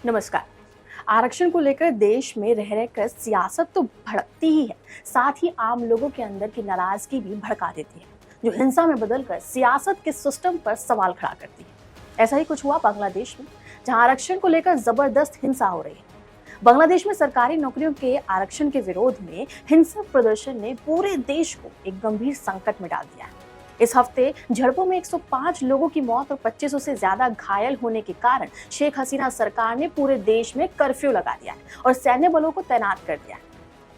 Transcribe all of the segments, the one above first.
नमस्कार। आरक्षण को लेकर देश में रह रहकर सियासत तो भड़कती ही है, साथ ही आम लोगों के अंदर की नाराजगी भी भड़का देती है, जो हिंसा में बदलकर सियासत के सिस्टम पर सवाल खड़ा करती है। ऐसा ही कुछ हुआ बांग्लादेश में, जहां आरक्षण को लेकर जबरदस्त हिंसा हो रही है। बांग्लादेश में सरकारी नौकरियों के आरक्षण के विरोध में हिंसक प्रदर्शन ने पूरे देश को एक गंभीर संकट में डाल दिया है। इस हफ्ते झड़पों में 105 लोगों की मौत और 2500 से ज्यादा घायल होने के कारण शेख हसीना सरकार ने पूरे देश में कर्फ्यू लगा दिया है और सैन्य बलों को तैनात कर दिया है।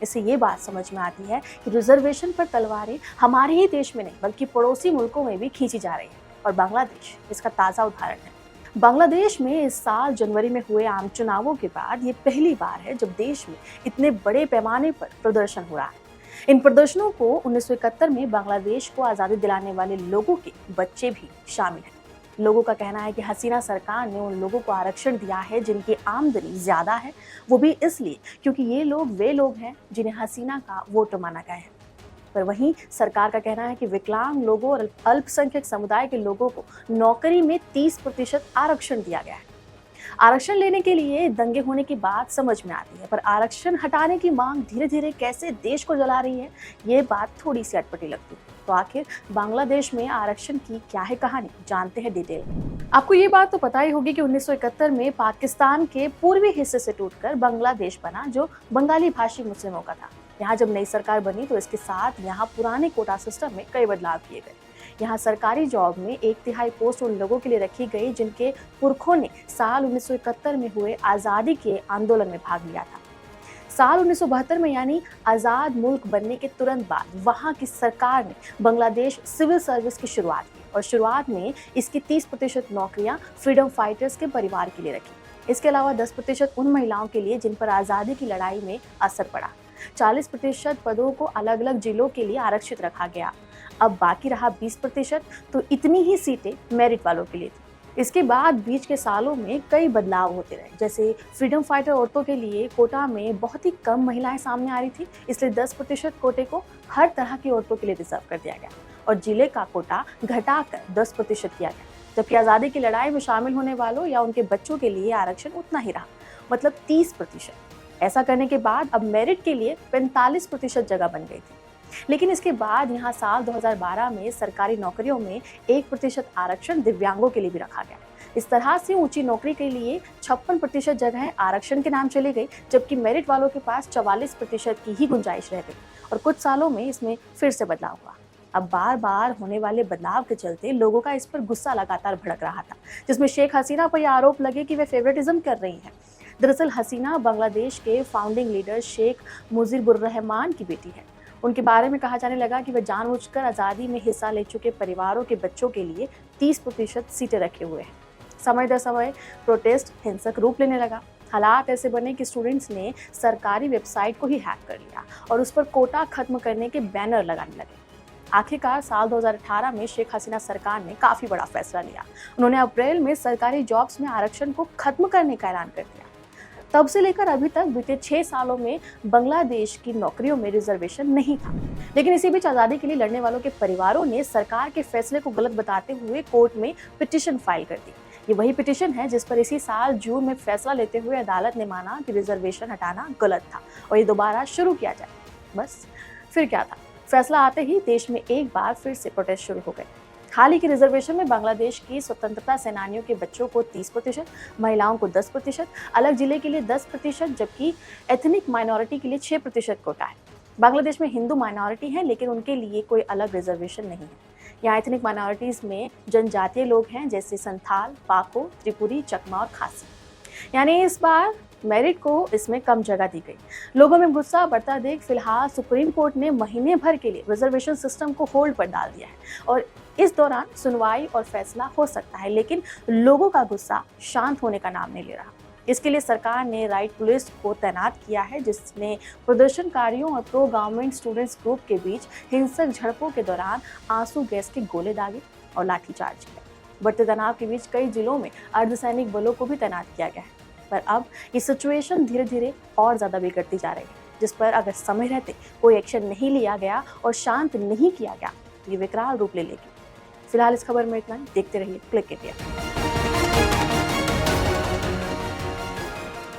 इससे ये बात समझ में आती है कि रिजर्वेशन पर तलवारें हमारे ही देश में नहीं बल्कि पड़ोसी मुल्कों में भी खींची जा रही है, और बांग्लादेश इसका ताजा उदाहरण है। बांग्लादेश में इस साल जनवरी में हुए आम चुनावों के बाद ये पहली बार है जब देश में इतने बड़े पैमाने पर प्रदर्शन हो रहा है। इन प्रदर्शनों को 1971 में बांग्लादेश को आज़ादी दिलाने वाले लोगों के बच्चे भी शामिल हैं। लोगों का कहना है कि हसीना सरकार ने उन लोगों को आरक्षण दिया है जिनकी आमदनी ज्यादा है, वो भी इसलिए क्योंकि ये लोग वे लोग हैं जिन्हें हसीना का वोटर माना गया है। पर वहीं सरकार का कहना है कि विकलांग लोगों और अल्पसंख्यक समुदाय के लोगों को नौकरी में 30% आरक्षण दिया गया है। आरक्षण लेने के लिए दंगे होने की बात समझ में आती है, पर आरक्षण हटाने की मांग धीरे धीरे कैसे देश को जला रही है, ये बात थोड़ी सी अटपटी लगती है। तो आखिर बांग्लादेश में आरक्षण की क्या है कहानी, जानते हैं डिटेल में। आपको ये बात तो पता ही होगी कि 1971 में पाकिस्तान के पूर्वी हिस्से से टूटकर बांग्लादेश बना, जो बंगाली भाषी मुस्लिमों का था। यहाँ जब नई सरकार बनी तो इसके साथ यहाँ पुराने कोटा सिस्टम में कई बदलाव किए गए। यहाँ सरकारी जॉब में 1/3 पोस्ट उन लोगों के लिए रखी गई जिनके पुरखों ने साल 1971 में हुए आज़ादी के आंदोलन में भाग लिया था। साल 1972 में यानी आज़ाद मुल्क बनने के तुरंत बाद वहाँ की सरकार ने बांग्लादेश सिविल सर्विस की शुरुआत की, और शुरुआत में इसकी 30% नौकरियाँ फ्रीडम फाइटर्स के परिवार के लिए रखी। इसके अलावा 10% उन महिलाओं के लिए जिन पर आज़ादी की लड़ाई में असर पड़ा। 40% पदों को अलग अलग जिलों के लिए आरक्षित रखा गया। अब बाकी रहा 20%, तो इतनी ही सीटें मेरिट वालों के लिए थी। इसके बाद बीच के सालों में कई बदलाव होते रहे, जैसे फ्रीडम फाइटर औरतों के लिए कोटा में बहुत ही कम महिलाएं सामने आ रही थी, इसलिए 10% कोटे को हर तरह की औरतों के लिए रिजर्व कर दिया गया और जिले का कोटा घटाकर 10% किया गया। जबकि आज़ादी की लड़ाई में शामिल होने वालों या उनके बच्चों के लिए आरक्षण उतना ही रहा, मतलब 30%। ऐसा करने के बाद अब मेरिट के लिए 45% जगह बन गई थी। लेकिन इसके बाद यहाँ साल 2012 में सरकारी नौकरियों में 1% आरक्षण दिव्यांगों के लिए भी रखा गया। इस तरह से ऊंची नौकरी के लिए 56% जगह आरक्षण के नाम चली गई, जबकि मेरिट वालों के पास 44% की ही गुंजाइश रह गई। और कुछ सालों में इसमें फिर से बदलाव हुआ। अब बार बार होने वाले बदलाव के चलते लोगों का इस पर गुस्सा लगातार भड़क रहा था, जिसमें शेख हसीना पर यह आरोप लगे कि वे फेवरेटिज्म कर रही हैं। दरअसल हसीना बांग्लादेश के फाउंडिंग लीडर शेख मुजीबुर रहमान की बेटी है। उनके बारे में कहा जाने लगा कि वे जानबूझकर आज़ादी में हिस्सा ले चुके परिवारों के बच्चों के लिए 30% सीटें रखे हुए हैं। समय दर समय प्रोटेस्ट हिंसक रूप लेने लगा। हालात ऐसे बने कि स्टूडेंट्स ने सरकारी वेबसाइट को ही हैक कर लिया और उस पर कोटा खत्म करने के बैनर लगाने लगे। आखिरकार साल 2018 में शेख हसीना सरकार ने काफ़ी बड़ा फैसला लिया। उन्होंने अप्रैल में सरकारी जॉब्स में आरक्षण को खत्म करने का ऐलान कर दिया। तब से लेकर अभी तक बीते 6 सालों में बांग्लादेश की नौकरियों में रिजर्वेशन नहीं था। लेकिन इसी बीच आज़ादी के लिए लड़ने वालों के परिवारों ने सरकार के फैसले को गलत बताते हुए कोर्ट में पिटीशन फाइल कर दी। ये वही पिटीशन है जिस पर इसी साल जून में फैसला लेते हुए अदालत ने माना कि रिजर्वेशन हटाना गलत था और ये दोबारा शुरू किया जाए। बस फिर क्या था, फैसला आते ही देश में एक बार फिर से प्रोटेस्ट शुरू हो गए। हाल ही के रिजर्वेशन में बांग्लादेश की स्वतंत्रता सेनानियों के बच्चों को 30%, महिलाओं को 10%, अलग जिले के लिए 10%, जबकि एथनिक माइनॉरिटी के लिए 6% कोटा है। बांग्लादेश में हिंदू माइनॉरिटी है, लेकिन उनके लिए कोई अलग रिजर्वेशन नहीं है। यहाँ एथनिक माइनॉरिटीज़ में जनजातीय लोग हैं, जैसे संथाल, पाको, त्रिपुरी, चकमा और खासी। यानी इस बार मेरिट को इसमें कम जगह दी गई। लोगों में गुस्सा बढ़ता देख फिलहाल सुप्रीम कोर्ट ने महीने भर के लिए रिजर्वेशन सिस्टम को होल्ड पर डाल दिया है और इस दौरान सुनवाई और फैसला हो सकता है, लेकिन लोगों का गुस्सा शांत होने का नाम नहीं ले रहा। इसके लिए सरकार ने राइट पुलिस को तैनात किया है, जिसने प्रदर्शनकारियों और प्रो गवर्नमेंट स्टूडेंट्स ग्रुप के बीच हिंसक झड़पों के दौरान आंसू गैस के गोले दागे और लाठीचार्ज किया। बढ़ते तनाव के बीच कई जिलों में अर्धसैनिक बलों को भी तैनात किया गया है। पर अब ये सिचुएशन धीरे धीरे और ज़्यादा बिगड़ती जा रही है, जिस पर अगर समय रहते कोई एक्शन नहीं लिया गया और शांत नहीं किया गया तो ये विकराल रूप ले लेगी। फिलहाल इस खबर में इतना ही। देखते रहिए क्लिक इंडिया।